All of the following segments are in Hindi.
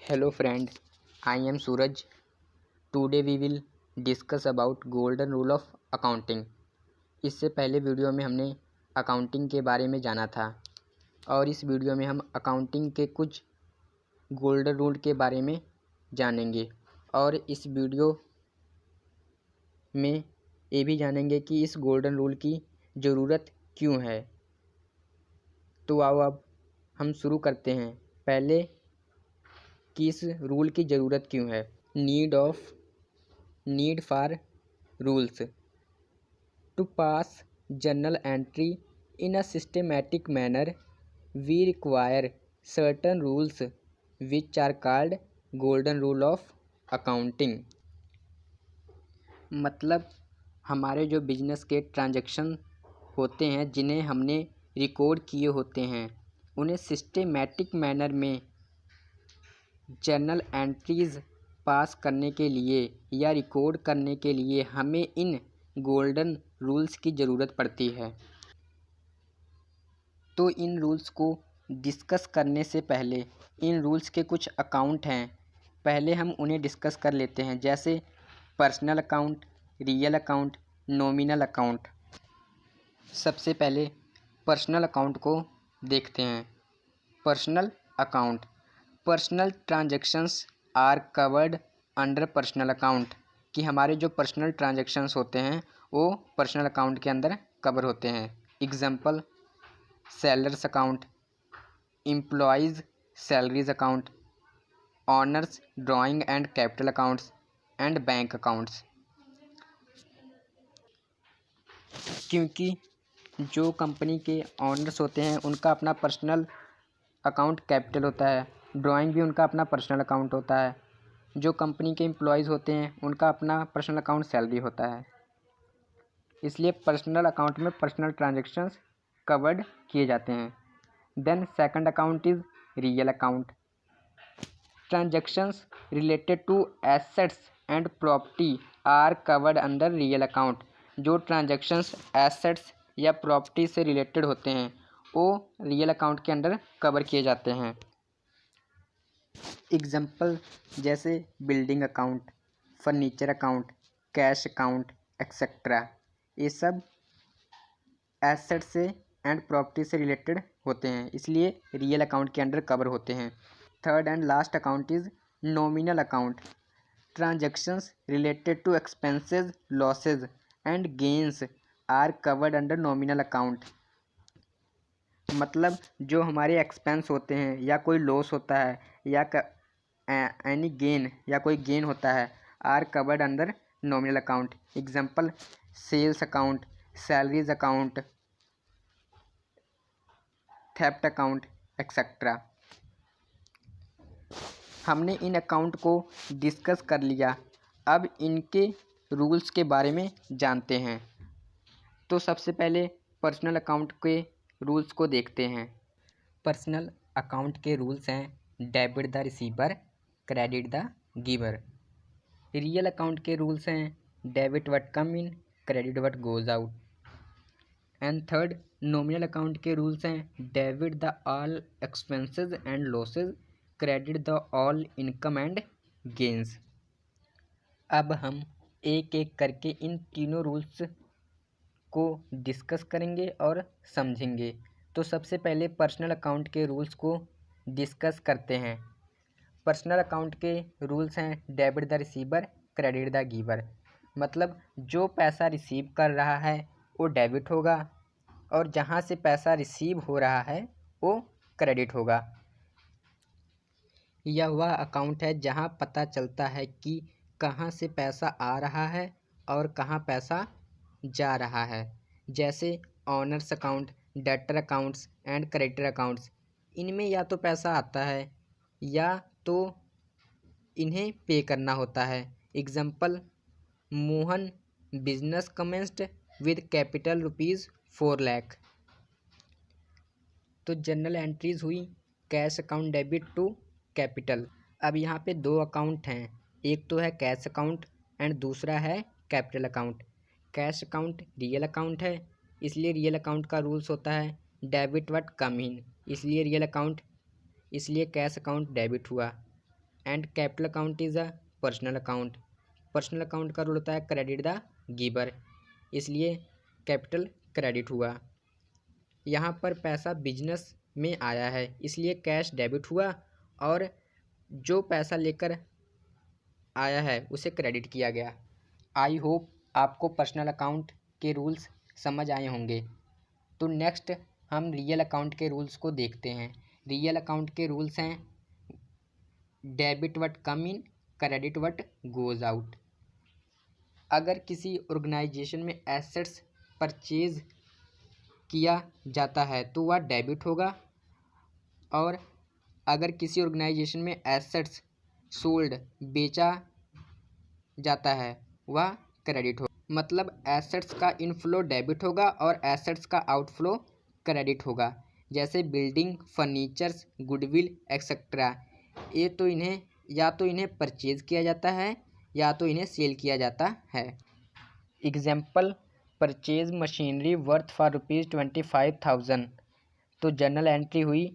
Hello friend, I am Suraj. Today we will discuss about golden rule of accounting. इससे पहले वीडियो में हमने अकाउंटिंग के बारे में जाना था और इस वीडियो में हम अकाउंटिंग के कुछ गोल्डन रूल के बारे में जानेंगे और इस वीडियो में ये भी जानेंगे कि इस गोल्डन रूल की ज़रूरत क्यों है। तो आओ अब हम शुरू करते हैं। पहले कि इस रूल की ज़रूरत क्यों है। Need for rules to pass journal entry in a systematic manner we require certain rules which are called golden rule of accounting. मतलब हमारे जो बिजनेस के ट्रांजैक्शन होते हैं जिन्हें हमने रिकॉर्ड किए होते हैं उन्हें सिस्टमैटिक मैनर में जर्नल एंट्रीज़ पास करने के लिए या रिकॉर्ड करने के लिए हमें इन गोल्डन रूल्स की ज़रूरत पड़ती है। तो इन रूल्स को डिस्कस करने से पहले इन रूल्स के कुछ अकाउंट हैं, पहले हम उन्हें डिस्कस कर लेते हैं, जैसे personal account, real account, nominal account. सबसे पहले पर्सनल अकाउंट को देखते हैं। Personal account, personal transactions are covered under personal account, कि हमारे जो पर्सनल ट्रांजैक्शंस होते हैं वो पर्सनल अकाउंट के अंदर कवर होते हैं। Example sellers account, employees salaries account, honours drawing and capital accounts and bank accounts. क्योंकि जो कंपनी के ऑनर्स होते हैं उनका अपना पर्सनल अकाउंट कैपिटल होता है, ड्राइंग भी उनका अपना पर्सनल अकाउंट होता है। जो कंपनी के एम्प्लॉयज़ होते हैं उनका अपना पर्सनल अकाउंट सैलरी होता है। इसलिए पर्सनल अकाउंट में पर्सनल ट्रांजैक्शंस कवर्ड किए जाते हैं। Then second account is real account. Transactions related to assets and property are covered under real account. जो ट्रांजैक्शंस एसेट्स या प्रॉपर्टी से रिलेटेड होते हैं वो रियल अकाउंट के अंडर कवर किए जाते हैं। एग्जांपल जैसे building account, furniture account, cash account etcetera, ये सब एसेट से एंड प्रॉपर्टी से रिलेटेड होते हैं, इसलिए रियल अकाउंट के अंडर कवर होते हैं। Third and last account is nominal account. Transactions related to expenses, losses and gains are covered under nominal account. मतलब जो हमारे एक्सपेंस होते हैं या कोई लॉस होता है या एनी गेन या कोई गेन होता है are covered under nominal account. Example sales account, salaries account, theft account etcetera. हमने इन अकाउंट को डिस्कस कर लिया, अब इनके रूल्स के बारे में जानते हैं। तो सबसे पहले पर्सनल अकाउंट के रूल्स को देखते हैं। पर्सनल अकाउंट के रूल्स हैं debit the receiver, credit the giver. Real account के रूल्स हैं debit what come in, credit what goes out. And third nominal account के रूल्स हैं debit the all expenses and losses, credit the all income and gains. अब हम एक एक करके इन तीनों रूल्स को डिस्कस करेंगे और समझेंगे। तो सबसे पहले पर्सनल अकाउंट के रूल्स को डिस्कस करते हैं। पर्सनल अकाउंट के रूल्स हैं debit the receiver, credit the giver. मतलब जो पैसा रिसीव कर रहा है वो डेबिट होगा और जहाँ से पैसा रिसीव हो रहा है वो क्रेडिट होगा। यह वह अकाउंट है जहाँ पता चलता है कि कहाँ से पैसा आ रहा है और कहाँ पैसा जा रहा है। जैसे honours account, debtor accounts and creditor accounts, इनमें या तो पैसा आता है या तो इन्हें पे करना होता है। Example Mohan business commenced with capital ₹4 lakh. तो जनरल एंट्रीज हुई cash account debit to capital. अब यहाँ पे दो अकाउंट हैं, एक तो है कैश अकाउंट एंड दूसरा है capital account. Cash account real account है, इसलिए रियल अकाउंट का रूल्स होता है डेबिट व्हाट कम इन, इसलिए कैश अकाउंट डेबिट हुआ। And capital account is a personal account. Personal account का रूल होता है क्रेडिट द गिवर, इसलिए कैपिटल क्रेडिट हुआ। यहाँ पर पैसा बिजनेस में आया है इसलिए कैश डेबिट हुआ, और जो पैसा लेकर आया है उसे क्रेडिट किया गया। आई होप आपको पर्सनल अकाउंट के रूल्स समझ आए होंगे। तो नेक्स्ट हम रियल अकाउंट के रूल्स को देखते हैं। रियल अकाउंट के रूल्स हैं debit what come in, credit what goes out. अगर किसी ऑर्गेनाइजेशन में एसेट्स परचेज किया जाता है तो वह डेबिट होगा, और अगर किसी ऑर्गेनाइजेशन में एसेट्स सोल्ड बेचा जाता है वह क्रेडिट होगा। मतलब एसेट्स का इनफ्लो डेबिट होगा और एसेट्स का आउटफ्लो क्रेडिट होगा। जैसे बिल्डिंग, फर्नीचर्स, गुडविल एक्सेट्रा, ये तो इन्हें या तो इन्हें परचेज किया जाता है या तो इन्हें सेल किया जाता है। Example, purchase machinery worth for ₹25,000, तो जर्नल एंट्री हुई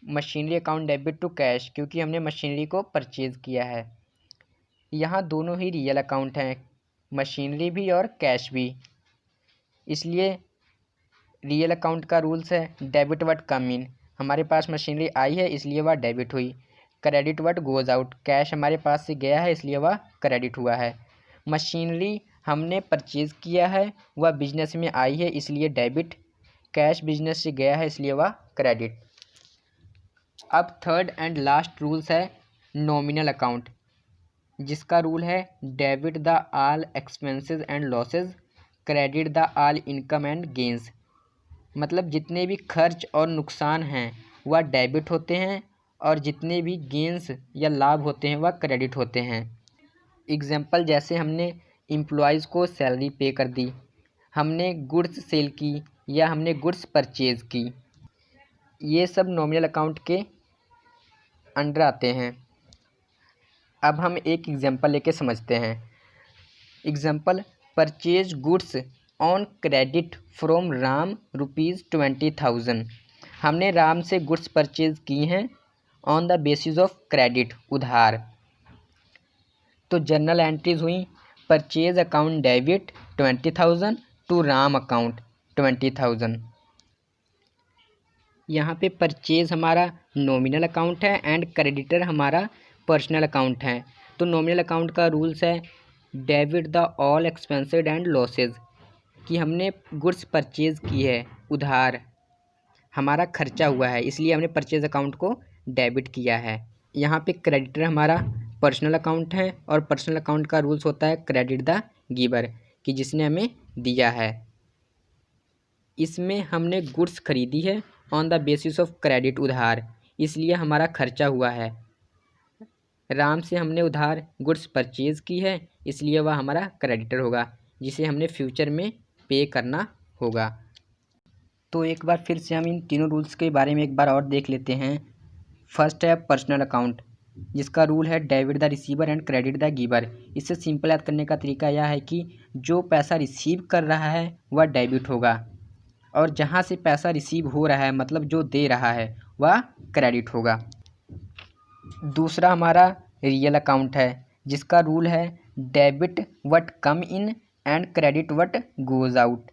machinery account debit to cash, क्योंकि हमने मशीनरी को परचेज किया है। यहाँ दोनों ही रियल अकाउंट हैं, मशीनरी भी और कैश भी, इसलिए रियल अकाउंट का रूल्स है डेबिट व्हाट कम इन। हमारे पास मशीनरी आई है इसलिए वह डेबिट हुई। Credit what goes out, cash हमारे पास से गया है इसलिए वह क्रेडिट हुआ है। मशीनरी हमने परचेज किया है, वह बिजनेस में आई है इसलिए डेबिट। कैश बिजनेस से गया है इसलिए वह क्रेडिट। अब थर्ड एंड लास्ट रूल्स है नॉमिनल अकाउंट, जिसका रूल है debit the all expenses and losses, credit the all income and gains. मतलब जितने भी खर्च और नुकसान हैं वह डेबिट होते हैं, और जितने भी गेंस या लाभ होते हैं वह क्रेडिट होते हैं। एग्जाम्पल, जैसे हमने एम्प्लॉयज़ को सैलरी पे कर दी, हमने गुड्स सेल की या हमने गुड्स परचेज की, ये सब नॉमिनल अकाउंट के अंडर आते हैं। अब हम एक एग्जाम्पल लेके समझते हैं। Example, purchase goods on credit from Ram ₹20,000। हमने राम से गुड्स परचेज की हैं on the basis of credit, उधार। तो जर्नल एंट्रीज हुई purchase account debit 20,000 to Ram account 20,000। यहाँ पे परचेज हमारा नॉमिनल अकाउंट है एंड क्रेडिटर हमारा पर्सनल अकाउंट है। तो नॉमिनल अकाउंट का रूल्स है debit the all expenses and losses, कि हमने गुड्स परचेज की है, उधार हमारा खर्चा हुआ है इसलिए हमने परचेज अकाउंट को डेबिट किया है। यहाँ पे क्रेडिटर हमारा पर्सनल अकाउंट है, और पर्सनल अकाउंट का रूल्स होता है क्रेडिट द गिवर, कि जिसने हमें दिया है। इसमें हमने गुड्स खरीदी है on the basis of credit, उधार, इसलिए हमारा खर्चा हुआ है। राम से हमने उधार गुड्स परचेज की है इसलिए वह हमारा क्रेडिटर होगा, जिसे हमने फ्यूचर में पे करना होगा। तो एक बार फिर से हम इन तीनों रूल्स के बारे में एक बार और देख लेते हैं। फर्स्ट है पर्सनल अकाउंट, जिसका रूल है debit the receiver and credit the giver. इससे सिंपल याद करने का तरीका यह है कि जो पैसा रिसीव कर रहा है वह डेबिट होगा, और जहाँ से पैसा रिसीव हो रहा है मतलब जो दे रहा है वह क्रेडिट होगा। दूसरा हमारा रियल अकाउंट है, जिसका रूल है debit what come in and credit what goes out.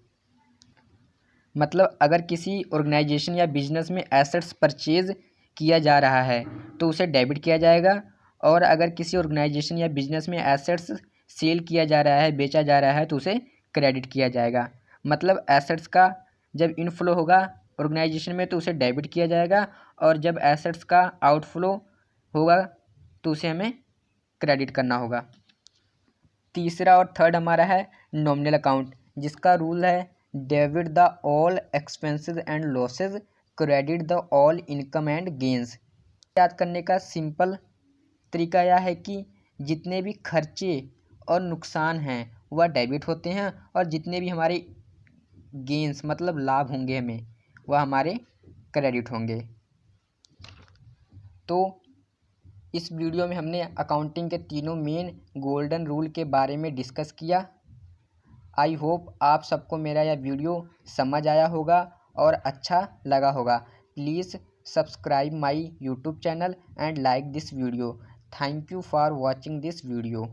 मतलब अगर किसी ऑर्गेनाइजेशन या बिजनेस में एसेट्स परचेज किया जा रहा है तो उसे डेबिट किया जाएगा, और अगर किसी ऑर्गेनाइजेशन या बिजनेस में एसेट्स सेल किया जा रहा है, बेचा जा रहा है, तो उसे क्रेडिट किया जाएगा। मतलब एसेट्स का जब इनफ्लो होगा ऑर्गेनाइजेशन में तो उसे डेबिट किया जाएगा, और जब एसेट्स का आउटफ्लो होगा तो उसे हमें क्रेडिट करना होगा। तीसरा और थर्ड हमारा है नॉमिनल अकाउंट, जिसका रूल है debit the all expenses and losses, credit the all income and gains. याद करने का सिंपल तरीका यह है कि जितने भी खर्चे और नुकसान हैं वह डेबिट होते हैं, और जितने भी हमारे गेंस मतलब लाभ होंगे हमें वह हमारे क्रेडिट होंगे। तो इस वीडियो में हमने अकाउंटिंग के तीनों मेन गोल्डन रूल के बारे में डिस्कस किया। आई होप आप सबको मेरा यह वीडियो समझ आया होगा और अच्छा लगा होगा। Please subscribe my YouTube channel and like this video. Thank you for watching this video.